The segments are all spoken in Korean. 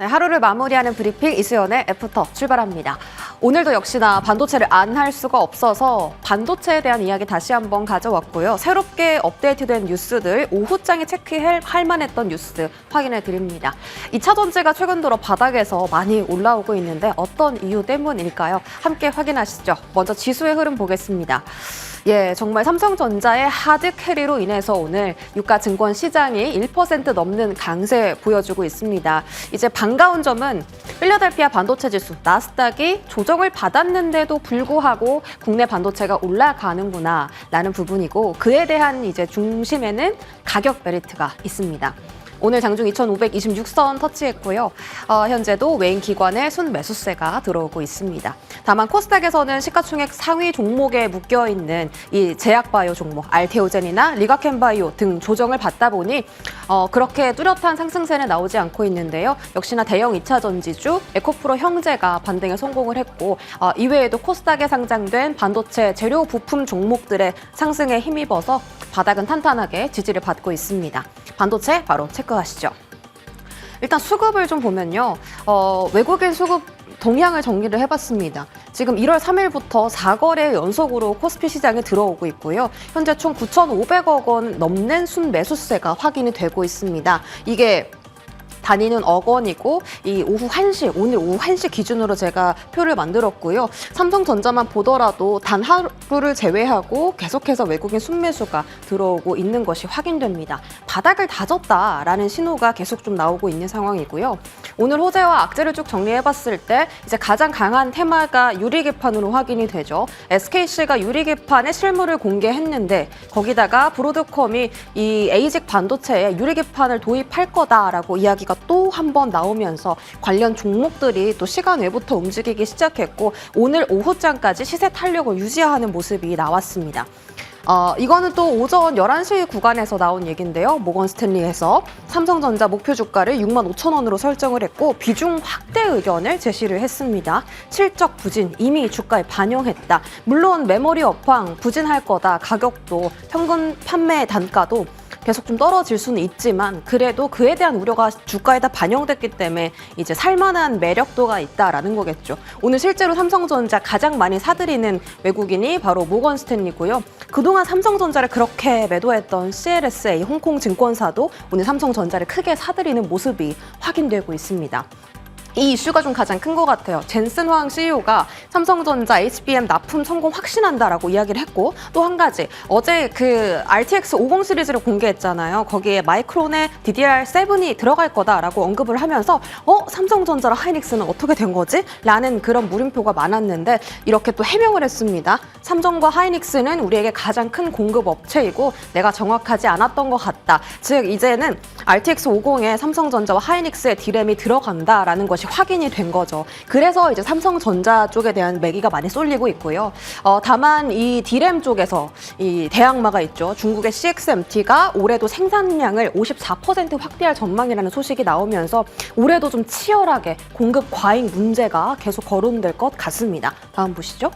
네, 하루를 마무리하는 브리핑 이수연의 애프터 출발합니다. 오늘도 역시나 반도체를 안 할 수가 없어서 반도체에 대한 이야기 다시 한번 가져왔고요. 새롭게 업데이트된 뉴스들, 오후장에 체크할 만했던 뉴스 확인해 드립니다. 2차 전지가 최근 들어 바닥에서 많이 올라오고 있는데 어떤 이유 때문일까요? 함께 확인하시죠. 먼저 지수의 흐름 보겠습니다. 예, 정말 삼성전자의 하드 캐리로 인해서 오늘 유가 증권 시장이 1% 넘는 강세 보여주고 있습니다. 이제 반가운 점은 필라델피아 반도체 지수 나스닥이 조정을 받았는데도 불구하고 국내 반도체가 올라가는구나 라는 부분이고, 그에 대한 이제 중심에는 가격 메리트가 있습니다. 오늘 장중 2,526선 터치했고요. 현재도 외인 기관의 순매수세가 들어오고 있습니다. 다만 코스닥에서는 시가총액 상위 종목에 묶여있는 이 제약바이오 종목, 알테오젠이나 리가켄바이오 등 조정을 받다 보니 그렇게 뚜렷한 상승세는 나오지 않고 있는데요. 역시나 대형 2차 전지주 에코프로 형제가 반등에 성공을 했고, 이외에도 코스닥에 상장된 반도체 재료 부품 종목들의 상승에 힘입어서 바닥은 탄탄하게 지지를 받고 있습니다. 반도체 바로 체크하시죠. 일단 수급을 좀 보면요. 외국인 수급 동향을 정리를 해봤습니다. 지금 1월 3일부터 4거래 연속으로 코스피 시장에 들어오고 있고요. 현재 총 9,500억 원 넘는 순매수세가 확인이 되고 있습니다. 이게 단위는 억 원이고, 이 오후 1시, 오늘 오후 1시 기준으로 제가 표를 만들었고요. 삼성전자만 보더라도 단 하루를 제외하고 계속해서 외국인 순매수가 들어오고 있는 것이 확인됩니다. 바닥을 다졌다라는 신호가 계속 좀 나오고 있는 상황이고요. 오늘 호재와 악재를 쭉 정리해봤을 때 이제 가장 강한 테마가 유리개판으로 확인이 되죠. SKC가 유리개판의 실물을 공개했는데 거기다가 브로드컴이 이 에이직 반도체에 유리개판을 도입할 거다라고 이야기가 또 한 번 나오면서 관련 종목들이 또 시간 외부터 움직이기 시작했고, 오늘 오후장까지 시세 탄력을 유지하는 모습이 나왔습니다. 이거는 또 오전 11시 구간에서 나온 얘기인데요. 모건 스탠리에서 삼성전자 목표 주가를 65,000원으로 설정을 했고, 비중 확대 의견을 제시를 했습니다. 실적 부진 이미 주가에 반영했다. 물론 메모리 업황 부진할 거다. 가격도 평균 판매 단가도 계속 좀 떨어질 수는 있지만 그래도 그에 대한 우려가 주가에다 반영됐기 때문에 이제 살만한 매력도가 있다라는 거겠죠. 오늘 실제로 삼성전자 가장 많이 사들이는 외국인이 바로 모건 스탠리고요. 그동안 삼성전자를 그렇게 매도했던 CLSA 홍콩 증권사도 오늘 삼성전자를 크게 사들이는 모습이 확인되고 있습니다. 이 이슈가 좀 가장 큰 것 같아요. 젠슨 황 CEO가 삼성전자 HBM 납품 성공 확신한다라고 이야기를 했고, 또 한 가지 어제 그 RTX 50 시리즈를 공개했잖아요. 거기에 마이크론의 DDR7이 들어갈 거다라고 언급을 하면서 삼성전자랑 하이닉스는 어떻게 된 거지? 라는 그런 물음표가 많았는데 이렇게 또 해명을 했습니다. 삼성과 하이닉스는 우리에게 가장 큰 공급 업체이고 내가 정확하지 않았던 것 같다. 즉 이제는 RTX 50에 삼성전자와 하이닉스의 D램이 들어간다라는 것이 확인이 된 거죠. 그래서 이제 삼성전자 쪽에 대한 매기가 많이 쏠리고 있고요. 다만 이 D램 쪽에서 이 대항마가 있죠. 중국의 CXMT가 올해도 생산량을 54% 확대할 전망이라는 소식이 나오면서 올해도 좀 치열하게 공급 과잉 문제가 계속 거론될 것 같습니다. 다음 보시죠.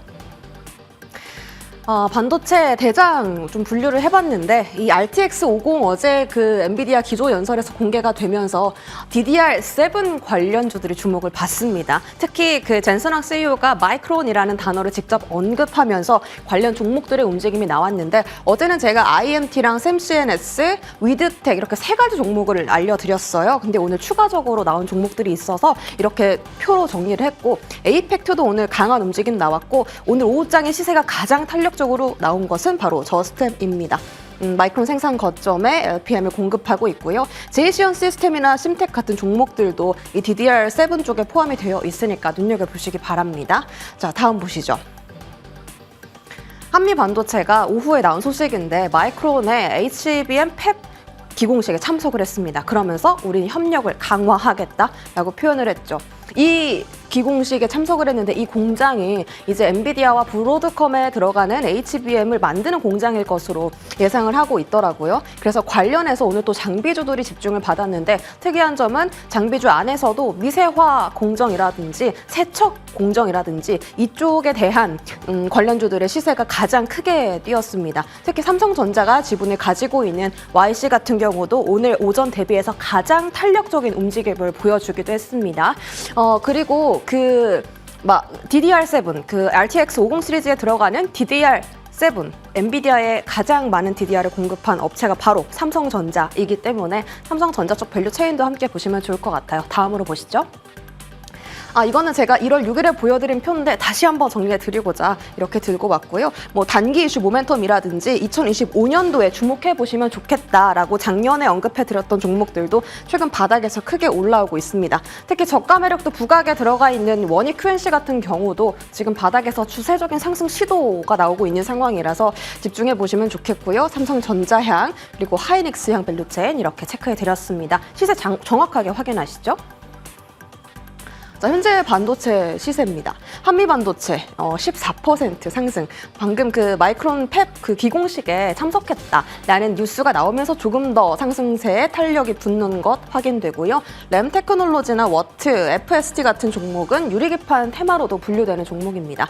반도체 대장 좀 분류를 해봤는데 이 RTX 50 어제 그 엔비디아 기조 연설에서 공개가 되면서 DDR7 관련주들이 주목을 받습니다. 특히 그 젠슨 황 CEO가 마이크론이라는 단어를 직접 언급하면서 관련 종목들의 움직임이 나왔는데, 어제는 제가 IMT랑 샘CNS, 위드텍 이렇게 세 가지 종목을 알려드렸어요. 근데 오늘 추가적으로 나온 종목들이 있어서 이렇게 표로 정리를 했고, 에이펙트도 오늘 강한 움직임 나왔고, 오늘 오후장의 시세가 가장 탄력적으로 나온 것은 바로 저스템입니다. 마이크론 생산 거점에 LPM을 공급하고 있고요. 제이시언 시스템이나 심텍 같은 종목들도 이 DDR7 쪽에 포함이 되어 있으니까 눈여겨보시기 바랍니다. 자, 다음 보시죠. 한미 반도체가 오후에 나온 소식인데 마이크론의 HBM 팹 기공식에 참석을 했습니다. 그러면서 우리는 협력을 강화하겠다라고 표현을 했죠. 이 기공식에 참석을 했는데 이 공장이 이제 엔비디아와 브로드컴에 들어가는 HBM을 만드는 공장일 것으로 예상을 하고 있더라고요. 그래서 관련해서 오늘 또 장비주들이 집중을 받았는데 특이한 점은 장비주 안에서도 미세화 공정이라든지 세척 공정이라든지 이쪽에 대한 관련주들의 시세가 가장 크게 뛰었습니다. 특히 삼성전자가 지분을 가지고 있는 YC 같은 경우도 오늘 오전 대비해서 가장 탄력적인 움직임을 보여주기도 했습니다. 그리고 DDR7, RTX 50 시리즈에 들어가는 DDR7, 엔비디아에 가장 많은 DDR을 공급한 업체가 바로 삼성전자이기 때문에 삼성전자 쪽 밸류 체인도 함께 보시면 좋을 것 같아요. 다음으로 보시죠. 이거는 제가 1월 6일에 보여드린 표인데 다시 한번 정리해드리고자 이렇게 들고 왔고요. 뭐 단기 이슈 모멘텀이라든지 2025년도에 주목해보시면 좋겠다라고 작년에 언급해드렸던 종목들도 최근 바닥에서 크게 올라오고 있습니다. 특히 저가 매력도 부각에 들어가 있는 원익 QNC 같은 경우도 지금 바닥에서 추세적인 상승 시도가 나오고 있는 상황이라서 집중해보시면 좋겠고요. 삼성전자향 그리고 하이닉스향 밸류체인 이렇게 체크해드렸습니다. 시세 정확하게 확인하시죠. 자, 현재 반도체 시세입니다. 한미반도체 14% 상승. 방금 마이크론 팹 기공식에 참석했다라는 뉴스가 나오면서 조금 더 상승세에 탄력이 붙는 것 확인되고요. 램테크놀로지나 워트, FST 같은 종목은 유리기판 테마로도 분류되는 종목입니다.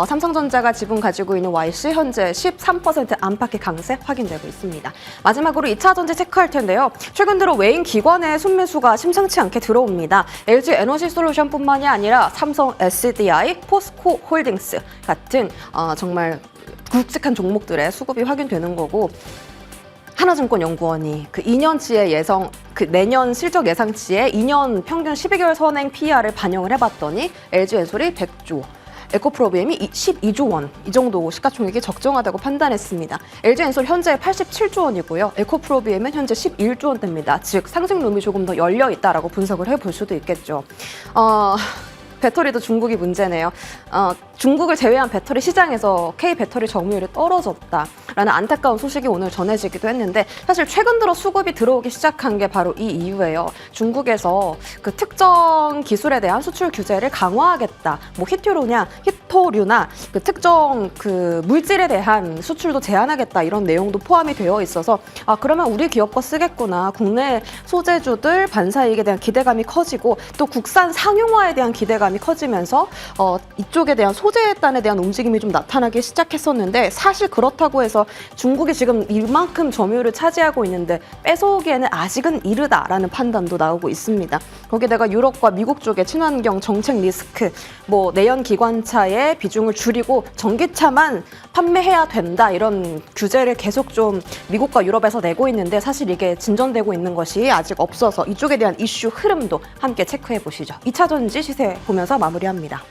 삼성전자가 지분 가지고 있는 YC 현재 13% 안팎의 강세 확인되고 있습니다. 마지막으로 2차 전지 체크할 텐데요. 최근 들어 외인 기관의 순매수가 심상치 않게 들어옵니다. LG 에너지 솔루션 뿐만이 아니라 삼성 SDI, 포스코 홀딩스 같은 정말 굵직한 종목들의 수급이 확인되는 거고 하나증권연구원이 2년치의 내년 실적 예상치에 2년 평균 12개월 선행 PER을 반영을 해봤더니 LG엔솔이 100조, 에코프로비엠이 12조 원, 이 정도 시가총액이 적정하다고 판단했습니다. LG엔솔 현재 87조 원이고요. 에코프로비엠은 현재 11조 원대입니다. 즉 상승룸이 조금 더 열려 있다라고 분석을 해볼 수도 있겠죠. 배터리도 중국이 문제네요. 중국을 제외한 배터리 시장에서 K배터리 점유율이 떨어졌다라는 안타까운 소식이 오늘 전해지기도 했는데 사실 최근 들어 수급이 들어오기 시작한 게 바로 이 이유예요. 중국에서 특정 기술에 대한 수출 규제를 강화하겠다. 뭐 히토류나 특정 물질에 대한 수출도 제한하겠다 이런 내용도 포함이 되어 있어서 그러면 우리 기업 거 쓰겠구나. 국내 소재주들 반사이익에 대한 기대감이 커지고 또 국산 상용화에 대한 기대감이 커지면서 이쪽에 대한 소재단에 대한 움직임이 좀 나타나기 시작했었는데 사실 그렇다고 해서 중국이 지금 이만큼 점유율을 차지하고 있는데 뺏어오기에는 아직은 이르다라는 판단도 나오고 있습니다. 거기다가 유럽과 미국 쪽의 친환경 정책 리스크, 뭐 내연 기관차의 비중을 줄이고 전기차만 판매해야 된다 이런 규제를 계속 좀 미국과 유럽에서 내고 있는데 사실 이게 진전되고 있는 것이 아직 없어서 이쪽에 대한 이슈 흐름도 함께 체크해 보시죠. 2차 전지 시세 보면서 마무리합니다.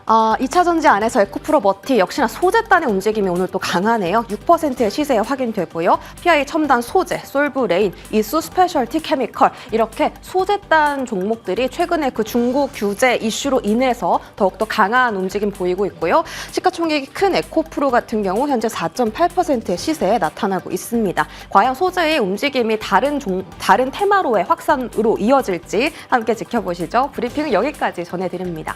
2차 전지 안에서 에코프로 머티 역시나 소재단의 움직임이 오늘 또 강하네요. 6%의 시세에 확인되고요. PI 첨단 소재, 솔브레인, 이수 스페셜티 케미컬 이렇게 소재단 종목들이 최근에 중국 규제 이슈로 인해서 더욱더 강한 움직임 보이고 있고요. 시가총액이 큰 에코프로 같은 경우 현재 4.8%의 시세에 나타나고 있습니다. 과연 소재의 움직임이 다른 테마로의 확산으로 이어질지 함께 지켜보시죠. 브리핑은 여기까지 전해드립니다.